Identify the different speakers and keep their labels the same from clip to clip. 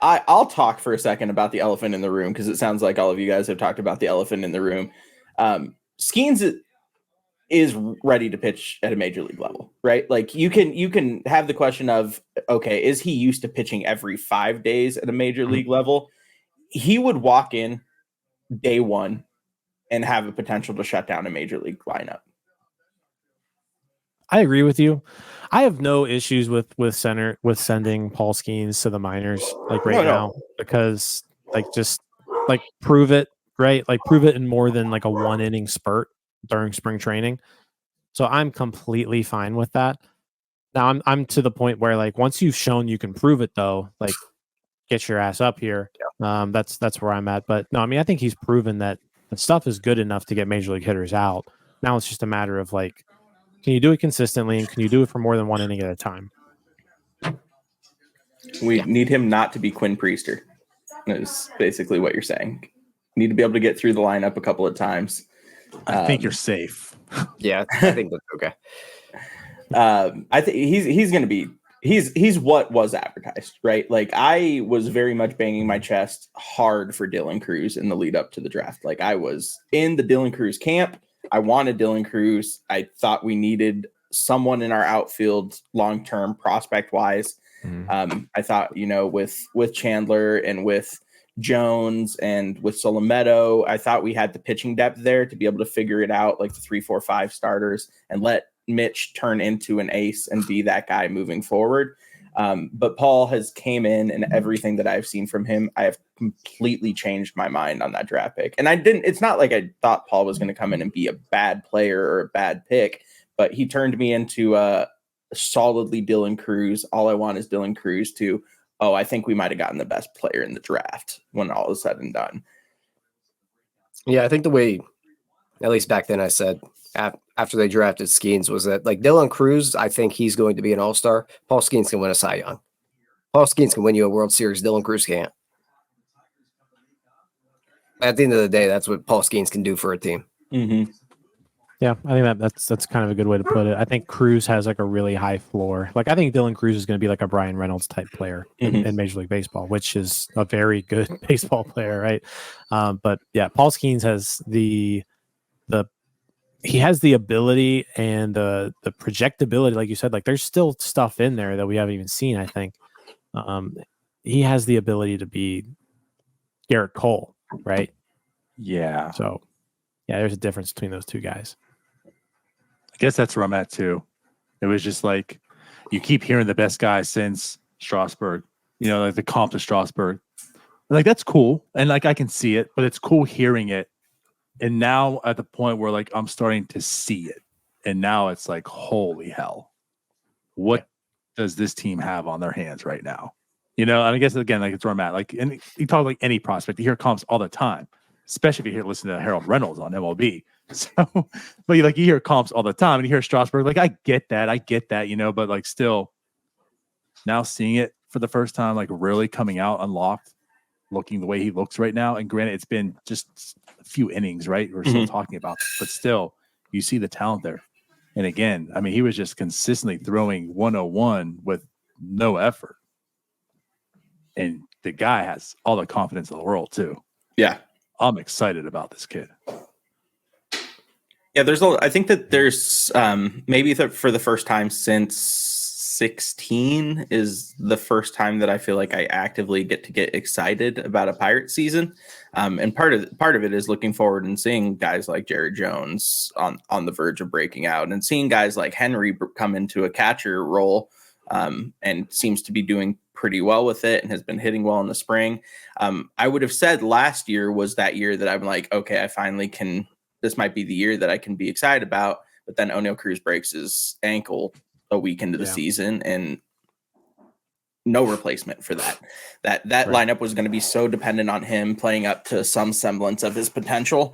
Speaker 1: I'll talk for a second about the elephant in the room because it sounds like all of you guys have talked about the elephant in the room. Skeens is ready to pitch at a major league level, right? Like you can have the question of, okay, is he used to pitching every 5 days at a major league level? He would walk in day one and have a potential to shut down a major league lineup.
Speaker 2: I agree with you. I have no issues with sending Paul Skeens to the minors like now because just prove it, right? Like prove it in more than like a 1 inning spurt during spring training. So I'm completely fine with that. Now I'm to the point where like once you've shown you can prove it though, like get your ass up here. Yeah. That's where I'm at. But no, I mean I think he's proven that the stuff is good enough to get major league hitters out. Now it's just a matter of like, can you do it consistently and can you do it for more than 1 inning at a time?
Speaker 1: We need him not to be Quinn Priester. Is basically what you're saying. You need to be able to get through the lineup a couple of times.
Speaker 3: I think you're safe.
Speaker 4: Yeah, I think that's okay.
Speaker 1: I think he's going to be he's what was advertised, right? Like I was very much banging my chest hard for Dylan Cruz in the lead up to the draft. Like I was in the Dylan Cruz camp. I wanted Dylan Cruz. I thought we needed someone in our outfield long-term prospect wise. I thought, with Chandler and with Jones and with Solometo, I thought we had the pitching depth there to be able to figure it out, like the 3, 4, 5 starters, and let Mitch turn into an ace and be that guy moving forward. But Paul has came in, and everything that I've seen from him, I have completely changed my mind on that draft pick. And it's not like I thought Paul was going to come in and be a bad player or a bad pick, but he turned me into solidly Dylan Cruz. All I want is Dylan Cruz to, I think we might have gotten the best player in the draft when all is said and done.
Speaker 4: Yeah, I think the way, at least back then I said, after they drafted Skeens was that like Dylan Cruz, I think he's going to be an all-star. Paul Skeens can win a Cy Young. Paul Skeens can win you a World Series. Dylan Cruz can't. At the end of the day, that's what Paul Skeens can do for a team.
Speaker 1: Mm-hmm.
Speaker 2: Yeah, I think that's kind of a good way to put it. I think Cruz has like a really high floor. Like I think Dylan Cruz is going to be like a Brian Reynolds type player in Major League Baseball, which is a very good baseball player, right? But yeah, Paul Skeens has he has the ability and the projectability, like you said. Like there's still stuff in there that we haven't even seen. I think he has the ability to be Garrett Cole, right?
Speaker 3: Yeah.
Speaker 2: So yeah, there's a difference between those two guys.
Speaker 3: I guess that's where I'm at too. It was just like you keep hearing the best guy since Strasburg, like the comp to Strasburg. Like that's cool. And like I can see it, but it's cool hearing it. And now at the point where like I'm starting to see it. And now it's like, holy hell. What does this team have on their hands right now? And I guess again, like it's where I'm at. Like, and you talk like any prospect, you hear comps all the time, especially if you listen to Harold Reynolds on MLB. So, but you hear comps all the time, and you hear Strasburg. Like I get that, but like still, now seeing it for the first time, like really coming out unlocked, looking the way he looks right now. And granted, it's been just a few innings, right? We're still talking about, but still, you see the talent there. And again, I mean, he was just consistently throwing 101 with no effort, and the guy has all the confidence in the world too.
Speaker 1: Yeah,
Speaker 3: I'm excited about this kid.
Speaker 1: Yeah, I think that there's maybe for the first time since 16 is the first time that I feel like I actively get excited about a Pirate season. And part of it is looking forward and seeing guys like Jared Jones on the verge of breaking out, and seeing guys like Henry come into a catcher role and seems to be doing pretty well with it and has been hitting well in the spring. I would have said last year was that year that I'm like, okay, I finally can. This might be the year that I can be excited about. But then O'Neal Cruz breaks his ankle a week into the season, and no replacement for that. That right. Lineup was going to be so dependent on him playing up to some semblance of his potential.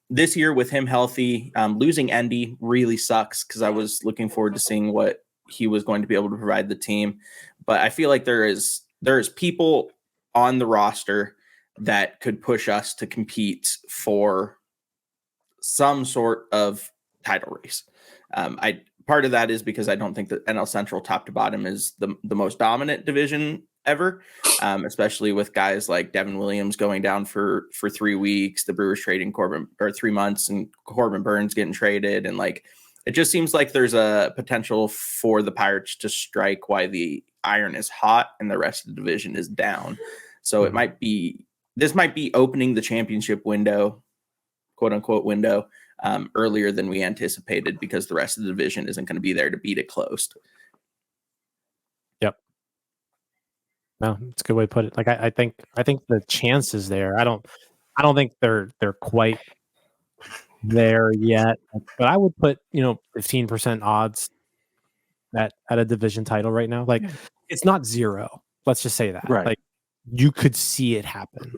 Speaker 1: This year with him healthy, losing Endy really sucks because I was looking forward to seeing what he was going to be able to provide the team. But I feel like there is people on the roster that could push us to compete for some sort of title race. Part of that is because I don't think that NL Central top to bottom is the most dominant division ever, especially with guys like Devin Williams going down for 3 weeks, the Brewers trading Corbin, or 3 months, and Corbin Burns getting traded. And like, it just seems like there's a potential for the Pirates to strike while the iron is hot and the rest of the division is down. So this might be opening the championship window, quote unquote window, earlier than we anticipated, because the rest of the division isn't going to be there to beat it closed.
Speaker 2: Yep. No, it's a good way to put it. Like I think the chance is there. I don't think they're quite there yet, but I would put 15% odds at a division title right now. Like it's not zero. Let's just say that.
Speaker 3: Right.
Speaker 2: Like you could see it happen.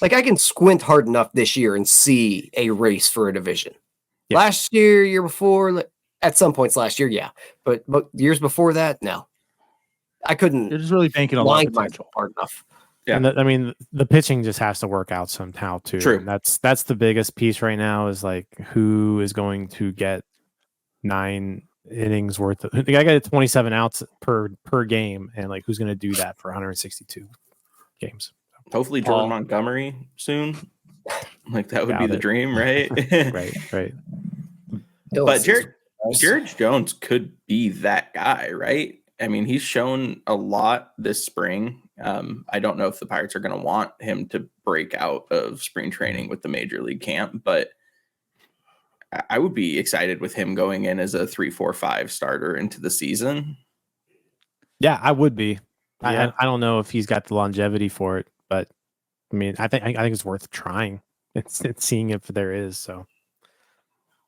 Speaker 4: Like I can squint hard enough this year and see a race for a division.
Speaker 2: Yeah.
Speaker 4: Last year before, at some points last year, yeah, but years before that, no. I couldn't.
Speaker 3: You're just really banking on a lot of
Speaker 4: myself
Speaker 3: potential.
Speaker 4: hard enough.
Speaker 1: Yeah.
Speaker 2: And the pitching just has to work out somehow too.
Speaker 1: True.
Speaker 2: And that's the biggest piece right now, is like who is going to get 9 innings worth of, I got 27 outs per game, and like who's going to do that for 162 games?
Speaker 1: Hopefully Jordan Montgomery soon. Like that would be the dream, right?
Speaker 2: right.
Speaker 1: But Jared Jones could be that guy, right? I mean, he's shown a lot this spring. I don't know if the Pirates are going to want him to break out of spring training with the major league camp, but I would be excited with him going in as a 3-4-5 starter into the season.
Speaker 2: Yeah, I would be.
Speaker 3: Yeah.
Speaker 2: I don't know if he's got the longevity for it, but I mean, I think it's worth trying. It's seeing if there is. So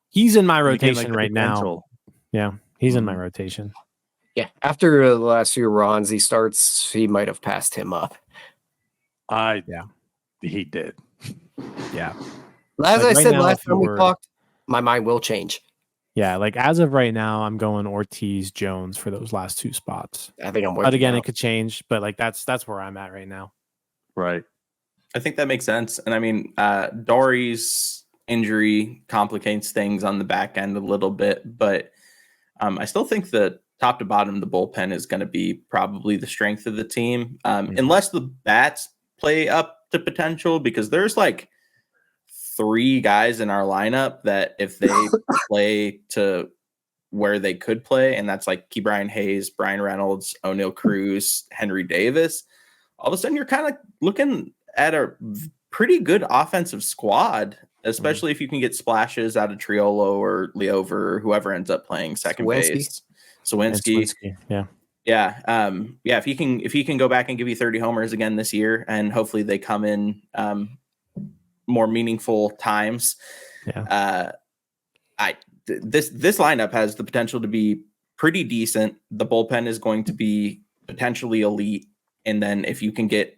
Speaker 2: he's in my rotation right now. Yeah, he's in my rotation.
Speaker 4: Yeah, after the last few runs he starts, he might have passed him up.
Speaker 3: He did.
Speaker 2: Yeah.
Speaker 4: As I said last time we
Speaker 2: talked,
Speaker 4: talked, my mind will change.
Speaker 2: Yeah, like as of right now, I'm going Ortiz Jones for those last 2 spots.
Speaker 4: I think I'm.
Speaker 2: But again, it could change. But like that's where I'm at right now.
Speaker 3: Right.
Speaker 1: I think that makes sense. And I mean, Dory's injury complicates things on the back end a little bit, but I still think that top to bottom, the bullpen is going to be probably the strength of the team, unless the bats play up to potential, because there's like 3 guys in our lineup that if they play to where they could play, and that's like Ke'Bryan Hayes, Brian Reynolds, O'Neal Cruz, Henry Davis, all of a sudden you're kind of looking at a pretty good offensive squad, especially if you can get splashes out of Triolo or Leover or whoever ends up playing second base. Sawinski.
Speaker 2: Yeah.
Speaker 1: If he can go back and give you 30 homers again this year, and hopefully they come in more meaningful times.
Speaker 2: Yeah.
Speaker 1: This lineup has the potential to be pretty decent. The bullpen is going to be potentially elite. And then if you can get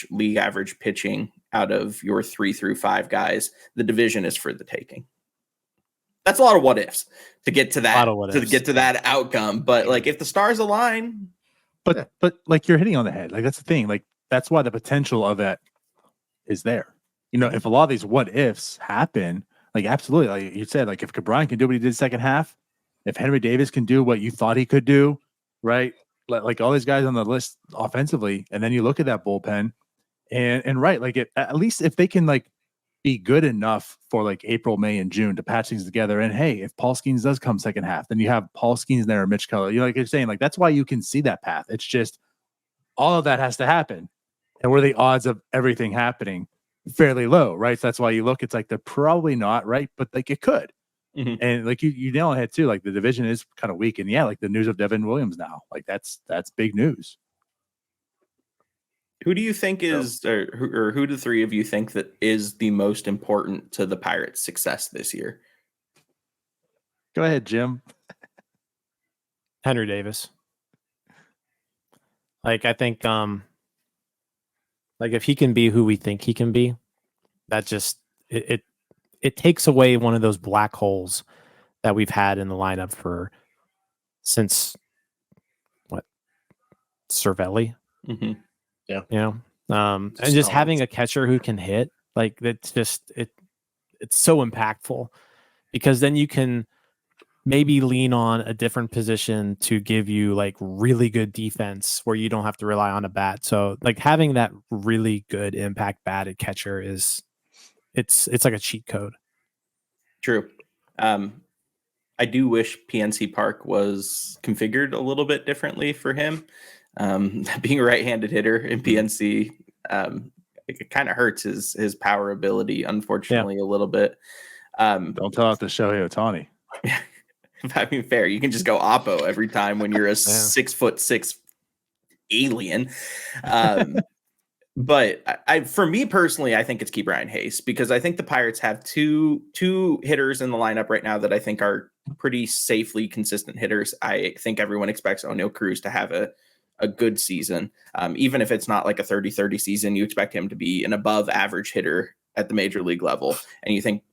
Speaker 1: league average pitching out of your 3 through 5 guys, the division is for the taking. That's a lot of what ifs to get to that outcome. But like if the stars align,
Speaker 3: but like you're hitting on the head. Like that's the thing. Like that's why the potential of it is there. If a lot of these what ifs happen, like absolutely, like you said, like if Ke'Bryan can do what he did second half, if Henry Davis can do what you thought he could do, right? Like all these guys on the list offensively, and then you look at that bullpen, and right, like at least if they can like be good enough for like April, May, and June to patch things together. And hey, if Paul Skeens does come second half, then you have Paul Skeens there, or Mitch Keller. Like you're saying, like that's why you can see that path. It's just all of that has to happen, and what are the odds of everything happening? Fairly low, right? So that's why you look. It's like they're probably not right, but like it could.
Speaker 1: Mm-hmm.
Speaker 3: And like you nail it too. Like the division is kind of weak, and yeah, like the news of Devin Williams now, like that's big news.
Speaker 1: Who do you think is, or who do the 3 of you think that is the most important to the Pirates' success this year?
Speaker 3: Go ahead, Jim.
Speaker 2: Henry Davis. Like I think, like if he can be who we think he can be, that just it takes away one of those black holes that we've had in the lineup since Cervelli.
Speaker 1: Mm-hmm.
Speaker 4: Yeah.
Speaker 2: And just having a catcher who can hit, like that's just it's so impactful, because then you can maybe lean on a different position to give you like really good defense where you don't have to rely on a bat. So like having that really good impact bat at catcher it's like a cheat code.
Speaker 1: True. I do wish PNC Park was configured a little bit differently for him. Being a right-handed hitter in PNC, it kind of hurts his power ability, unfortunately, a little bit.
Speaker 3: Don't tell it to Shohei Ohtani.
Speaker 1: I mean, fair. You can just go Oppo every time when you're a 6'6" alien. But for me personally, I think it's Key Brian Hayes, because I think the Pirates have two hitters in the lineup right now that I think are pretty safely consistent hitters. I think everyone expects O'Neal Cruz to have a good season. Even if it's not like a 30-30 season, you expect him to be an above average hitter at the major league level. And you think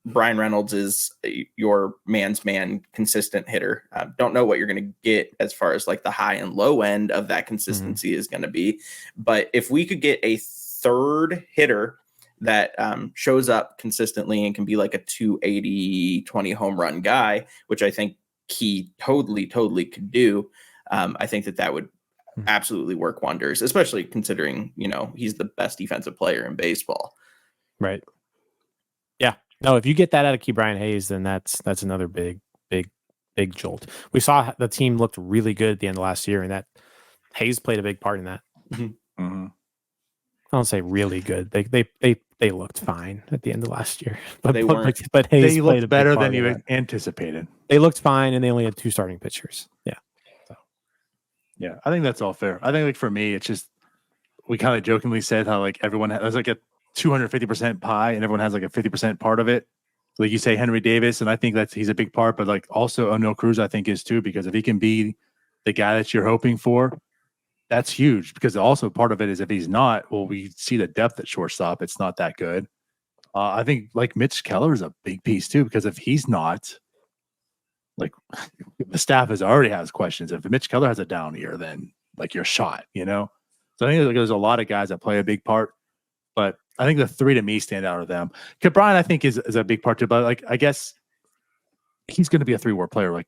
Speaker 1: Brian Reynolds is your man's man consistent hitter. Don't know what you're going to get as far as like the high and low end of that consistency is going to be. But if we could get a third hitter that shows up consistently and can be like a 280, 20 home run guy, which I think he totally could do. I think that would absolutely work wonders, especially considering, he's the best defensive player in baseball.
Speaker 2: Right. Yeah. No, if you get that out of Key Brian Hayes, then that's another big jolt. We saw the team looked really good at the end of last year, and that Hayes played a big part in that.
Speaker 3: Mm-hmm.
Speaker 2: I don't say really good. They looked fine at the end of last year, but
Speaker 1: they weren't.
Speaker 2: But Hayes
Speaker 3: they
Speaker 2: played
Speaker 3: looked
Speaker 2: a
Speaker 3: better than you anticipated.
Speaker 2: They looked fine, and they only had 2 starting pitchers. Yeah. So.
Speaker 3: Yeah, I think that's all fair. I think like for me, it's just we kind of jokingly said how like everyone has like a 250% pie, and everyone has like a 50% part of it. Like you say, Henry Davis, and I think he's a big part, but like also O'Neal Cruz, I think is too, because if he can be the guy that you're hoping for, that's huge. Because also part of it is if he's not, well, we see the depth at shortstop. It's not that good. I think like Mitch Keller is a big piece too, because if he's not, like the staff already has questions. If Mitch Keller has a down year, then like you're shot, So I think there's a lot of guys that play a big part, but I think the 3 to me stand out of them. Brian, I think is a big part too, but like I guess he's going to be a 3-war player, like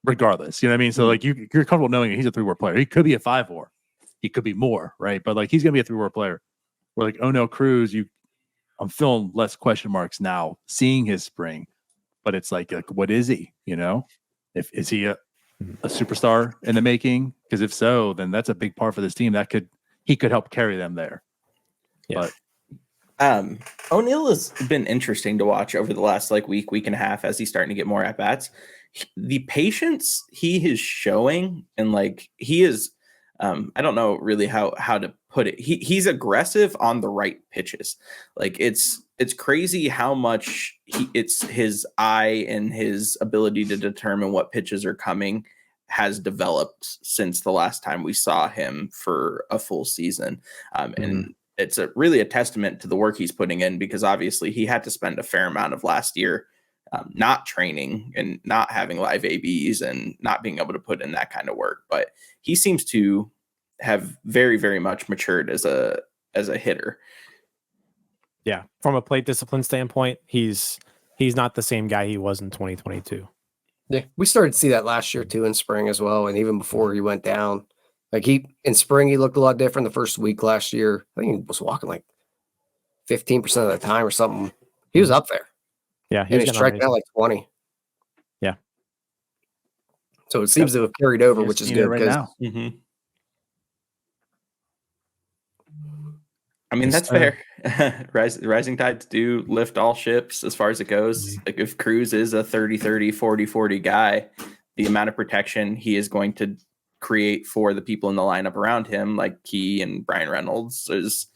Speaker 3: regardless. You know what I mean? So like you're comfortable knowing he's a 3-war player. He could be a 5-war, he could be more, right? But like he's going to be a 3-war player. Where like O'Neal Cruz, I'm feeling less question marks now, seeing his spring, but it's like what is he? Is he a superstar in the making? Because if so, then that's a big part for this team. He could help carry them there.
Speaker 2: Yeah.
Speaker 3: But
Speaker 1: O'Neal has been interesting to watch over the last like week and a half as he's starting to get more at bats. The patience he is showing, and like he is, I don't know really how to put it. He's aggressive on the right pitches. Like it's crazy how much it's his eye and his ability to determine what pitches are coming has developed since the last time we saw him for a full season. And it's really a testament to the work he's putting in, because obviously he had to spend a fair amount of last year not training and not having live ABs and not being able to put in that kind of work. But he seems to have very, very much matured as a hitter.
Speaker 2: Yeah. From a plate discipline standpoint, he's not the same guy he was in 2022.
Speaker 4: Yeah, we started to see that last year too in spring as well, and even before he went down. Like in spring, he looked a lot different the first week last year. I think he was walking like 15% of the time or something. He was up there.
Speaker 2: Yeah,
Speaker 4: and he's striking out like 20.
Speaker 2: Yeah.
Speaker 4: So it seems to have carried over, which is good
Speaker 3: right now.
Speaker 1: I mean, that's fair. Rising tides do lift all ships as far as it goes. Like if Cruz is a 30-30, 40-40 guy, the amount of protection he is going to create for the people in the lineup around him, like Key and Brian Reynolds, is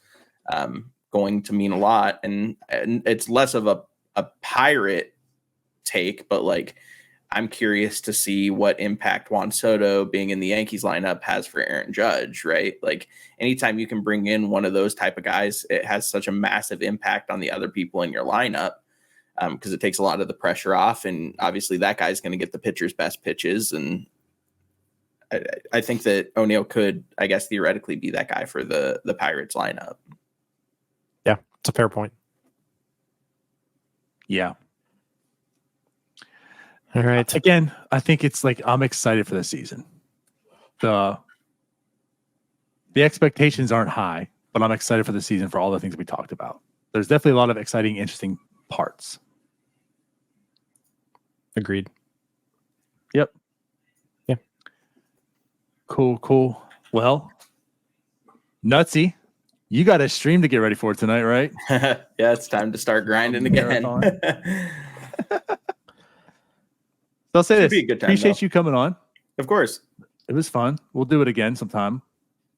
Speaker 1: going to mean a lot. And it's less of a Pirate take, but like I'm curious to see what impact Juan Soto being in the Yankees lineup has for Aaron Judge, right? Like anytime you can bring in one of those type of guys, it has such a massive impact on the other people in your lineup, because it takes a lot of the pressure off. And obviously that guy's going to get the pitcher's best pitches. And I think that O'Neal could, I guess, theoretically be that guy for the Pirates lineup.
Speaker 2: Yeah, it's a fair point.
Speaker 3: Yeah.
Speaker 2: All right.
Speaker 3: Again, I think it's like I'm excited for the season. The expectations aren't high, but I'm excited for the season for all the things we talked about. There's definitely a lot of exciting, interesting parts.
Speaker 2: Agreed.
Speaker 3: Yep.
Speaker 2: Yeah.
Speaker 3: Cool. Well, Nutsy, you got a stream to get ready for tonight, right?
Speaker 1: Yeah, it's time to start grinding again.
Speaker 3: So I'll say
Speaker 1: Should
Speaker 3: this.
Speaker 1: be a good time,
Speaker 3: Appreciate
Speaker 1: though.
Speaker 3: you coming on.
Speaker 1: Of course.
Speaker 3: It was fun. We'll do it again sometime.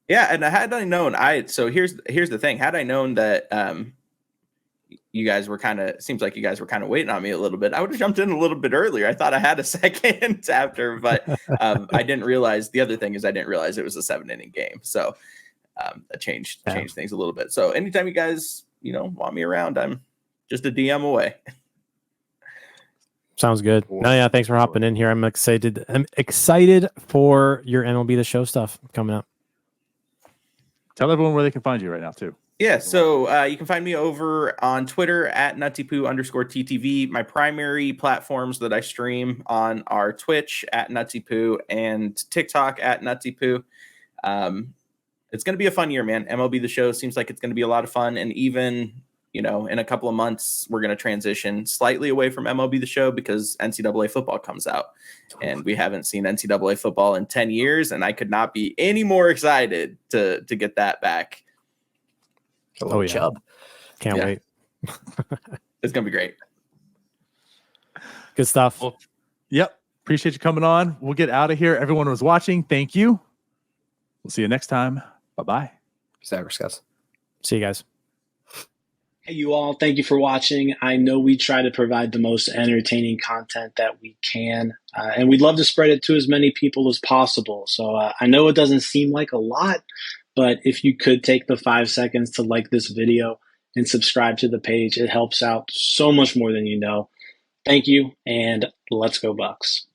Speaker 1: Yeah, and had I known, so here's the thing. Had I known that you guys were seems like you guys were kind of waiting on me a little bit, I would have jumped in a little bit earlier. I thought I had a second after, but I didn't realize. The other thing is I didn't realize it was a 7-inning game, so that changed things a little bit. So anytime you guys want me around, I'm just a DM away.
Speaker 2: Sounds good. No, yeah, thanks for hopping in here. I'm excited. I'm excited for your MLB The Show stuff coming up.
Speaker 3: Tell everyone where they can find you right now, too.
Speaker 1: Yeah, so you can find me over on Twitter at NutzyPoo_TTV. My primary platforms that I stream on are Twitch at NutzyPoo and TikTok at NutzyPoo. It's going to be a fun year, man. MLB The Show seems like it's going to be a lot of fun. And even, in a couple of months, we're going to transition slightly away from MLB The Show because NCAA football comes out. And we haven't seen NCAA football in 10 years. And I could not be any more excited to get that back.
Speaker 4: Oh, yeah. Chubb.
Speaker 2: Can't wait.
Speaker 1: It's going to be great.
Speaker 2: Good stuff.
Speaker 3: Well, yep. Appreciate you coming on. We'll get out of here. Everyone was watching. Thank you. We'll see you next time. Bye-bye.
Speaker 4: Guys.
Speaker 2: See you guys.
Speaker 5: Hey, you all. Thank you for watching. I know we try to provide the most entertaining content that we can, and we'd love to spread it to as many people as possible. So I know it doesn't seem like a lot, but if you could take the 5 seconds to like this video and subscribe to the page, it helps out so much more than you know. Thank you, and let's go Bucks.